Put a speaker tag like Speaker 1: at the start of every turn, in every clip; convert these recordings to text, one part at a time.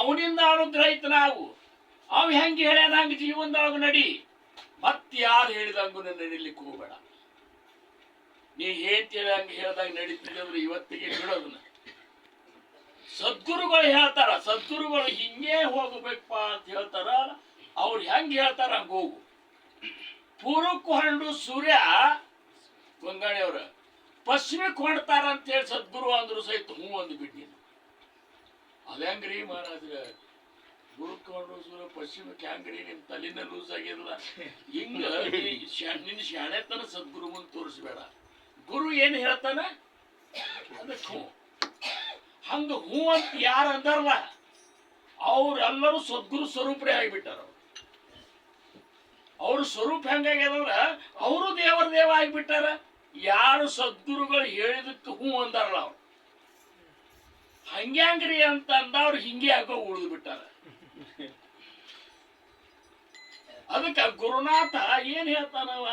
Speaker 1: ಅವನಿಂದ ಅನುಗ್ರಹಿತನಾಗು. ಅವ್ ಹೆಂಗೆ ಹೇಳ್ಯಾನ ಹಂಗೆ ಜೀವನದೊಳಗೆ ನಡಿ. ಮತ್ತೆ ಯಾರು ಹೇಳಿದಂಗೂ ನಡಿಲಿಕ್ಕೆ ಹೋಗಬೇಡ. ನೀ ಹೇಳ್ತೀರ ಹಂಗೆ ಹೇಳ್ದಾಗ ನಡೀತಿದ್ದೆ ಅಂದ್ರೆ ಇವತ್ತಿಗೆ ಬಿಡೋದನ್ನ. ಸದ್ಗುರುಗಳು ಹೇಳ್ತಾರ, ಸದ್ಗುರುಗಳು ಹಿಂಗೆ ಹೋಗ್ಬೇಕಪ್ಪ ಅಂತ ಹೇಳ್ತಾರ. ಅವ್ರು ಹೆಂಗೆ ಹೇಳ್ತಾರ ಹಂಗೆ ಹೋಗು. ಪೂರ್ವಕ್ಕೆ ಹೊರಡು ಸೂರ್ಯ ಗೊಂಗಾಣಿಯವ್ರ ಪಶ್ಚಿಮಕ್ಕೆ ಹೊಂಡ್ತಾರ ಅಂತ ಹೇಳಿ ಸದ್ಗುರು ಅಂದ್ರು ಸಹಿತ ಹ್ಞೂ ಅಂದು ಬಿಟ್ಟಿನಿ. ಅದಂಗ್ರಿ ಮಹಾರಾಜ್ರ, ಪೂರ್ವಕ್ಕೆ ಹೊರಡು ಸೂರ್ಯ ಪಶ್ಚಿಮಕ್ಕೆ ಹೆಂಗ್ರಿ ನಿಮ್ ತಲೆನ ಲೂಸ್ ಆಗಿರಲ್ಲ. ಹಿಂಗ ನಿನ್ನ ಶಾಣೆತನ ಸದ್ಗುರು ಮುಂದೆ ತೋರಿಸ್ಬೇಡ. ಗುರು ಏನು ಹೇಳ್ತಾನ ಅದಕ್ಕೆ ಹ್ಞೂ. ಹಂಗ ಹ್ಞೂ ಅಂತ ಯಾರು ಅಂದಾರಲ್ಲ ಅವ್ರೆಲ್ಲರೂ ಸದ್ಗುರು ಸ್ವರೂಪರೇ ಆಗಿಬಿಟ್ಟಾರ. ಅವ್ರ ಸ್ವರೂಪ ಹೆಂಗಾಗ್ಯದಂದ್ರ ಅವರು ದೇವರ ದೇವ ಆಗಿಬಿಟ್ಟಾರ. ಯಾರು ಸದ್ಗುರುಗಳು ಹೇಳಿದಕ್ಕೆ ಹ್ಞೂ ಅಂದಾರಲ್ಲ ಅವ್ರು ಹಂಗ್ಯಾಂಗ್ರಿ ಅಂತ ಅಂದವ್ರು ಹಿಂಗೆ ಆಗೋ ಉಳಿದು ಬಿಟ್ಟಾರ. ಅದಕ್ಕೆ ಗುರುನಾಥ ಏನ್ ಹೇಳ್ತಾನವ,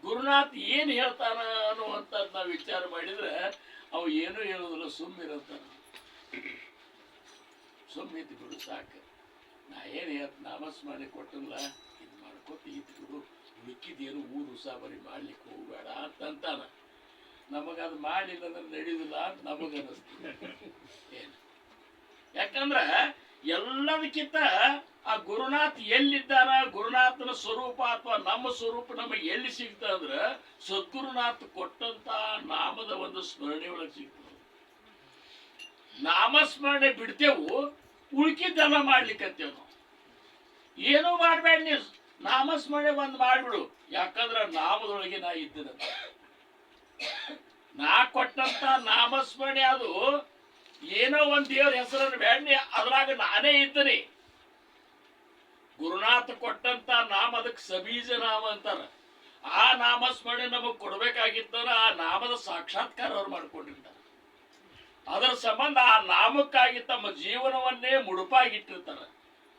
Speaker 1: ಗುರುನಾಥ್ ಏನ್ ಹೇಳ್ತಾನ ಅನ್ನುವಂಥದ್ದು ನಾವು ವಿಚಾರ ಮಾಡಿದ್ರೆ ಅವ ಏನೂ ಹೇಳೋದಿಲ್ಲ, ಸುಮ್ಮಿರಂತಾನ. ಸುಮ್ಮಿತ್ತು ಬಿಡು ಸಾಕು. ನಾ ಏನು ಹೇಳ್ತ ನಾಮಸ್ಮರಣೆ ಕೊಟ್ಟಲ್ಲ, ಇದು ಮಾಡ್ಕೊತ ಇತ್ತು ಬಿಡು, ಮಿಕ್ಕಿದೇನು ಊರು ಉಸಾಬರಿ ಮಾಡ್ಲಿಕ್ಕೆ ಹೋಗ್ಬೇಡ ಅಂತಂತಾನ. ನಮಗದು ಮಾಡಲಿಲ್ಲ ಅಂದ್ರೆ ನಡೆಯುದಿಲ್ಲ ಅಂತ ನಮಗನ್ನಿಸ್ತದೆ. ಏನು ಯಾಕಂದ್ರೆ ಎಲ್ಲದಕ್ಕಿಂತ ಆ ಗುರುನಾಥ್ ಎಲ್ಲಿದ್ದಾನ, ಗುರುನಾಥನ ಸ್ವರೂಪ ಅಥವಾ ನಮ್ಮ ಸ್ವರೂಪ ನಮಗೆ ಎಲ್ಲಿ ಸಿಗ್ತ ಅಂದ್ರೆ ಸದ್ಗುರುನಾಥ್ ಕೊಟ್ಟಂತ ನಾಮದ ಒಂದು ಸ್ಮರಣೆ ಒಳಗೆ ಸಿಗ್ತದೆ. ನಾಮಸ್ಮರಣೆ ಬಿಡ್ತೇವು, ಉಳ್ಕಿದ್ದೆಲ್ಲ ಮಾಡ್ಲಿಕ್ಕಂತೇವ್ ನಾವು. ಏನೂ ಮಾಡ್ಬೇಡ, ನೀವು ನಾಮಸ್ಮರಣೆ ಒಂದು ಮಾಡ್ಬಿಡು. ಯಾಕಂದ್ರೆ ನಾಮದೊಳಗೆ ನಾ ಇದ್ದೇನೆ. ನಾ ಕೊಟ್ಟಂತ ನಾಮಸ್ಮರಣೆ ಅದು ಏನೋ ಒಂದ್ ದೇವ್ರ ಹೆಸರನ್ನು ಬೇಡ, ಅದ್ರಾಗ ನಾನೇ ಇದ್ದೀನಿ. ಗುರುನಾಥ ಕೊಟ್ಟಂತ ನಾಮ ಅದಕ್ಕೆ ಸಬೀಜ ನಾಮ ಅಂತಾರ. ಆ ನಾಮಸ್ಮರಣೆ ನಮಗ್ ಕೊಡ್ಬೇಕಾಗಿತ್ತಾರ ಆ ನಾಮದ ಸಾಕ್ಷಾತ್ಕಾರ ಅವ್ರು ಮಾಡ್ಕೊಂಡಿರ್ತಾರೆ. ಅದರ ಸಂಬಂಧ ಆ ನಾಮಕ್ಕಾಗಿ ತಮ್ಮ ಜೀವನವನ್ನೇ ಮುಡುಪಾಗಿಟ್ಟಿರ್ತಾರ.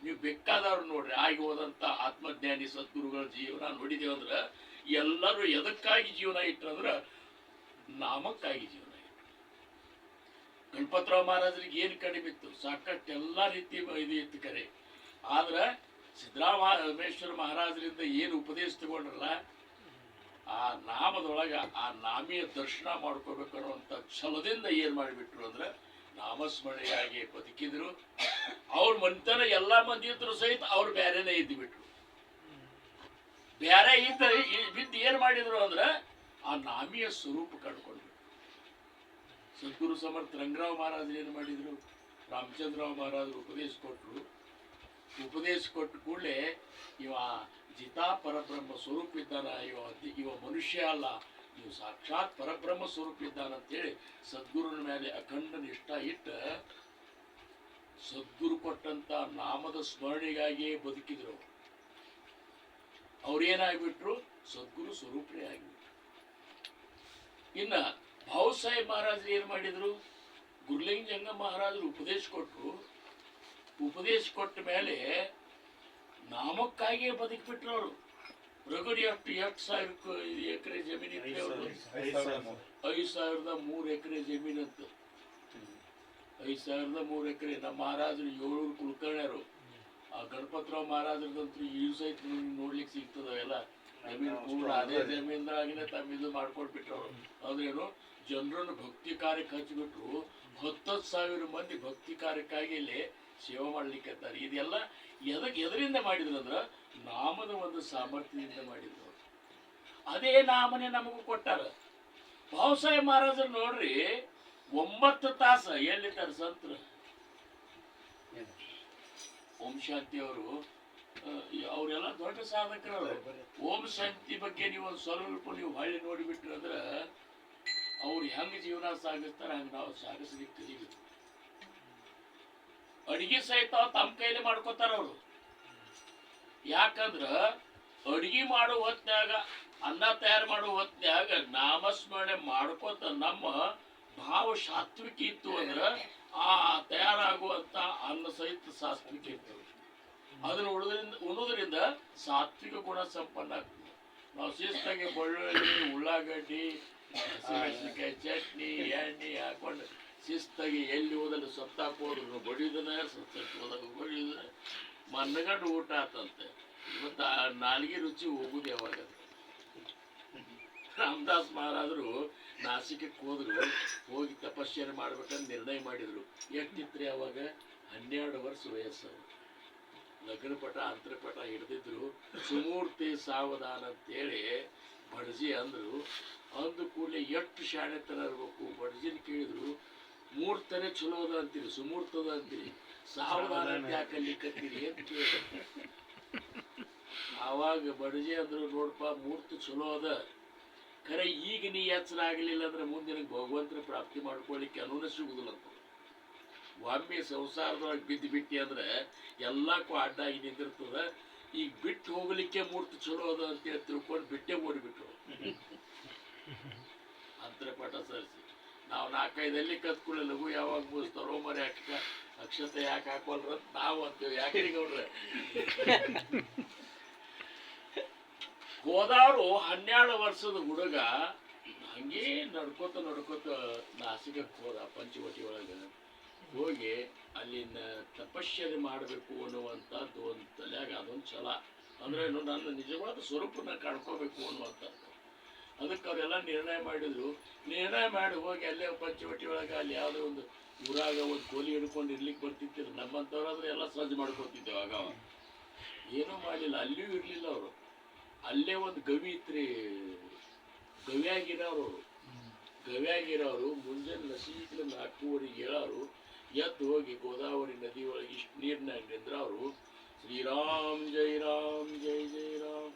Speaker 1: ನೀವು ಬೇಕಾದವ್ರು ನೋಡ್ರಿ, ಆಗಿ ಹೋದಂತ ಆತ್ಮಜ್ಞಾನಿ ಸದ್ಗುರುಗಳ ಜೀವನ ನೋಡಿದೇವಂದ್ರ ಎಲ್ಲರೂ ಎದಕ್ಕಾಗಿ ಜೀವನ ಇಟ್ಟರಂದ್ರ ನಾಮಕ್ಕಾಗಿ ಜೀವನ ಇಟ್ಟು. ಗಣಪತರಾವ್ ಮಹಾರಾಜರಿಗೆ ಏನು ಕಡಿಮೆ ಇತ್ತು, ಸಾಕಷ್ಟು ಎಲ್ಲಾ ರೀತಿ ಇದು ಇತ್ತು ಕರೆ. ಆದ್ರೆ ಸಿದ್ದರಾಮೇಶ್ವರ ಮಹಾರಾಜರಿಂದ ಏನು ಉಪದೇಶ ತಗೊಂಡ್ರಲ್ಲ, ಆ ನಾಮದೊಳಗ ಆ ನಾಮಿಯ ದರ್ಶನ ಮಾಡ್ಕೋಬೇಕು ಅನ್ನುವಂಥ ಛಲದಿಂದ ಏನ್ ಮಾಡಿಬಿಟ್ರು ಅಂದ್ರೆ ನಾಮಸ್ಮರಣೆಯಾಗಿ ಬದುಕಿದ್ರು. ಅವ್ರ ಮನೆತನ ಎಲ್ಲಾ ಮಂದಿ ಇದ್ರು ಸಹಿತ ಅವ್ರು ಬೇರೆನೇ ಇದ್ದು ಬಿಟ್ರು. ಬೇರೆ ಬಿದ್ದು ಏನ್ ಮಾಡಿದ್ರು ಅಂದ್ರೆ ಆ ನಾಮಿಯ ಸ್ವರೂಪ ಕಂಡುಕೊಂಡ್ರು. ಸದ್ಗುರು ಸಮರ್ಥ ರಂಗರಾವ್ ಮಹಾರಾಜರು ಏನು ಮಾಡಿದ್ರು, ರಾಮಚಂದ್ರರಾವ್ ಮಹಾರಾಜರು ಉಪದೇಶ ಕೊಟ್ಟರು. ಉಪದೇಶ ಕೊಟ್ಟ ಕೂಡಲೇ ಇವ ಜಿತಾ ಪರಬ್ರಹ್ಮ ಸ್ವರೂಪ ಇದ್ದಾನ, ಇವ ಮನುಷ್ಯ ಅಲ್ಲ, ಇವು ಸಾಕ್ಷಾತ್ ಪರಬ್ರಹ್ಮ ಸ್ವರೂಪ ಇದ್ದಾನಂತೇಳಿ ಸದ್ಗುರುನ ಮೇಲೆ ಅಖಂಡ ನಿಷ್ಠ ಇಟ್ಟ ಸದ್ಗುರು ಕೊಟ್ಟಂತ ನಾಮದ ಸ್ಮರಣೆಗಾಗಿಯೇ ಬದುಕಿದ್ರು. ಅವ್ರೇನಾಗ್ಬಿಟ್ರು, ಸದ್ಗುರು ಸ್ವರೂಪರೇ ಆಗಿಬಿಟ್ರು. ಇನ್ನ ಭಾವ್ ಸಾಹೇಬ್ ಮಹಾರಾಜರು ಏನ್ ಮಾಡಿದ್ರು, ಗುರುಲಿಂಗ ಜಂಗ ಮಹಾರಾಜರು ಉಪದೇಶ ಕೊಟ್ಟರು. ಉಪದೇಶ ಕೊಟ್ಟ ಮೇಲೆ ನಾಮಕ್ಕಾಗಿಯೇ ಬದುಕಿಬಿಟ್ರು ಅವರು. ರಗಡಿ ಅಷ್ಟು 8,000 ಎಕರೆ ಜಮೀನಿತ್ತು. 5,003 ಎಕರೆ ಜಮೀನಂತ. 5,003 ಎಕರೆ. ನಮ್ಮ ಮಹಾರಾಜರು 700 ಕುಲಕರ್ಣಿಯರು. ಆ ಗಣಪತರಾವ್ ಮಹಾರಾಜರದಂತೂ ಈ ಸಹಿತ ನೋಡ್ಲಿಕ್ಕೆ ಸಿಗ್ತದ. ಅವೆಲ್ಲ ಜಮೀನು ಪೂರ್ಣ ಅದೇ ಜಮೀನ್ದಾಗಿನೇ ತಮ್ಮ ಇದು ಮಾಡ್ಕೊಟ್ಬಿಟ್ರು ಅವರು. ಅದ್ರೇನು ಜನರನ್ನು ಭಕ್ತಿ ಕಾರ್ಯಕ್ಕೆ ಹಚ್ಚಿಬಿಟ್ರು. 10,000 ಮಂದಿ ಭಕ್ತಿ ಕಾರ್ಯಕ್ಕಾಗಿ ಇಲ್ಲಿ ಸೇವೆ ಮಾಡ್ಲಿಕ್ಕೆ. ಇದೆಲ್ಲ ಎದರಿಂದ ಮಾಡಿದ್ರು ಅಂದ್ರೆ ನಾಮದ ಒಂದು ಸಾಮರ್ಥ್ಯದಿಂದ ಮಾಡಿದ್ರು. ಅದೇ ನಾಮನೇ ನಮಗೂ ಕೊಟ್ಟಾರ. ಭಾವ್ ಸಾಹೇಬ್ ಮಹಾರಾಜರು ನೋಡ್ರಿ 9 ತಾಸು ಎಲ್ಲಿದ್ದಾರೆ ಸಂತರು. ಓಂ ಶಾಂತಿ ಅವರು ಅವರೆಲ್ಲ ದೊಡ್ಡ ಸಾಧಕರು. ಓಂ ಶಾಂತಿ ಬಗ್ಗೆ ನೀವು ಒಂದು ಸ್ವಲ್ಪ ನೀವು ಹೊಳ್ಳಿ ನೋಡಿಬಿಟ್ರಿ ಅಂದ್ರೆ ಅವ್ರು ಹೆಂಗ್ ಜೀವನ ಸಾಗಿಸ್ತಾರೆ ಹಂಗೆ ನಾವು ಸಾಗಿಸ್ಲಿಕ್ಕೆ ಕಲಿಬೇಕು. ಅಡಿಗೆ ಸಹಿತ ತಮ್ಮ ಕೈಲಿ ಮಾಡ್ಕೋತಾರ ಅವರು. ಯಾಕಂದ್ರ ಅಡಿಗೆ ಮಾಡುವ ಹೊತ್ನ್ಯಾಗ, ಅನ್ನ ತಯಾರು ಮಾಡುವ ಹೊತ್ನ್ಯಾಗ ನಾಮಸ್ಮರಣೆ ಮಾಡ್ಕೋತ ನಮ್ಮ ಭಾವ ಸಾತ್ವಿಕ ಇತ್ತು ಅಂದ್ರ ಆ ತಯಾರಾಗುವಂತ ಅನ್ನ ಸಹಿತ ಸಾತ್ವಿಕ ಇತ್ತು. ಅದನ್ನ ಉಣೋದ್ರಿಂದ ಸಾತ್ವಿಕ ಗುಣ ಸಂಪನ್ನ ಆಗ್ತದೆ. ನಾವು ಶಿಸ್ತಾಗಿ ಬೆಳ್ಳುಳ್ಳಿ, ಉಳ್ಳಾಗಡ್ಡಿ, ಹಸಿಮೆಣಸಿನಕಾಯಿ ಚಟ್ನಿ, ಎಣ್ಣೆ ಹಾಕೊಂಡು ಶಿಸ್ತಾಗಿ ಎಲ್ಲಿ ಹೋದಲ್ಲಿ ಸತ್ತಾಕ್ ಹೋದ್ರು ಬಡಿದನ ಸತ್ತಕ್ಕೆ ಹೋದಾಗ ಬಡಿದ ಮನ್ನಗಂಡು ಊಟ ಆತಂತೆ. ಮತ್ತು ಆ ನಾಲ್ಗೆ ರುಚಿ ಹೋಗುದು ಯಾವಾಗ? ರಾಮದಾಸ್ ಮಹಾರಾಜರು ನಾಸಿಕಕ್ಕೆ ಹೋದ್ರು, ಹೋಗಿ ತಪಸ್ಸನ್ನು ಮಾಡ್ಬೇಕಂತ ನಿರ್ಣಯ ಮಾಡಿದ್ರು. ಎಷ್ಟಿತ್ರಿ ಅವಾಗ? 12 ವರ್ಷ ವಯಸ್ಸು. ಲಗ್ನಪಟ ಅಂತರಪಟ ಹಿಡ್ದಿದ್ರು. ಸುಮೂರ್ತಿ ಸಾವಧಾನ ಅಂತೇಳಿ ಬಡ್ಜಿ ಅಂದ್ರು. ಅಂದ ಕೂಡಲೇ ಎಷ್ಟು ಶಾಣೆತನ ಇರ್ಬೇಕು. ಬಡ್ಜಿನ ಕೇಳಿದ್ರು, ಮೂರ್ತನೇ ಚಲೋ ಅದ ಅಂತೀರಿ, ಸುಮೂರ್ತದ ಅಂತೀರಿ, ಸಾವಧಾನ ಅಂತ ಯಾಕಲ್ಲಿಕತ್ತೀರಿ ಅಂತ ಕೇಳಿದ್ರು. ಆವಾಗ ಬಡ್ಜಿ ಅಂದ್ರು, ನೋಡಪ್ಪ ಮೂರ್ತಿ ಚಲೋ ಅದ, ಖರೆ ಈಗ ನೀ ಎಚ್ಚರ ಆಗಲಿಲ್ಲ ಅಂದ್ರೆ ಮುಂದೆ ನಿನಗೆ ಭಗವಂತನ ಪ್ರಾಪ್ತಿ ಮಾಡ್ಕೊಳ್ಳಿಕ್ಕೆ ಅನುನ ಸಿಗುದಿಲ್ಲ ಅಂತ. ಒಮ್ಮೆ ಸಂಸಾರದೊಳಗೆ ಬಿದ್ದು ಬಿಟ್ಟಿ ಅಂದ್ರೆ ಎಲ್ಲಕ್ಕೂ ಅಡ್ಡಾಗಿ ನಿಂತಿರ್ತದ. ಈಗ ಬಿಟ್ಟು ಹೋಗ್ಲಿಕ್ಕೆ ಮೂರ್ತಿ ಚಲೋ ಅದ ಅಂತೇಳಿ ತಿಳ್ಕೊಂಡು ಬಿಟ್ಟೆ ಓಡಿಬಿಟ್ರು. ಅಂತರಪಟ ಸರಿಸಿ ನಾವು 4-5 ಕತ್ಕೊಳ್ಳಿ ಲಘು ಯಾವಾಗ ಮುಗಿಸ್ತಾರೋ ಮರಿ ಅಕ್ಷತೆ ಯಾಕೆ ಹಾಕೋಲ್ರ ನಾವು ಅಂತೀವಿ. ಯಾಕೆ ಗೌಡ್ರೆ ಹೋದವರು 12 ವರ್ಷದ ಹುಡುಗ ಹಂಗೇ ನಡ್ಕೋತ ನಾಸಿಕಕ್ಕೆ ಹೋದ. ಪಂಚವಟಿ ಒಳಗೆ ಹೋಗಿ ಅಲ್ಲಿನ ತಪಸ್ಸನೆ ಮಾಡಬೇಕು ಅನ್ನುವಂಥದ್ದು ಒಂದು ತಲೆಯಾಗ ಅದೊಂದು ಛಲ. ಅಂದ್ರೆ ನನ್ನ ನಿಜವಾದ ಸ್ವರೂಪನ ಕಾಣ್ಕೋಬೇಕು ಅನ್ನುವಂಥದ್ದು. ಅದಕ್ಕೆ ಅವರೆಲ್ಲ ನಿರ್ಣಯ ಮಾಡಿದ್ರು. ನಿರ್ಣಯ ಮಾಡಿ ಹೋಗಿ ಅಲ್ಲೇ ಪಂಚವಟಿ ಒಳಗೆ ಅಲ್ಲಿ ಯಾವುದೋ ಒಂದು ಊರಾಗ ಒಂದು ಕೋಲಿ ಹಿಡ್ಕೊಂಡು ಇರ್ಲಿಕ್ಕೆ ಬರ್ತಿದ್ರು. ನಮ್ಮಂಥವ್ರಾದ್ರೆ ಎಲ್ಲ ಸಜ್ಜು ಮಾಡ್ಕೊತಿದ್ದೇವೆ. ಆಗ ಏನೂ ಮಾಡಲಿಲ್ಲ, ಅಲ್ಲಿಯೂ ಇರಲಿಲ್ಲ ಅವರು. ಅಲ್ಲೇ ಒಂದು ಗವಿ ಇತ್ರಿ, ಗವ್ಯಾಗಿರೋರು. ಗವ್ಯಾಗಿರೋರು ಮುಂಜಾನೆ ಲಸೀಕ್ಲ 4:15 ಹೇಳೋರು. ಎದ್ದು ಹೋಗಿ ಗೋದಾವರಿ ನದಿ ಒಳಗೆ ಇಷ್ಟು ನೀರಿನಾಗ ನಿಂದ್ರೆ ಅವರು ಶ್ರೀರಾಮ್ ಜೈ ರಾಮ್ ಜೈ ಜೈ ರಾಮ್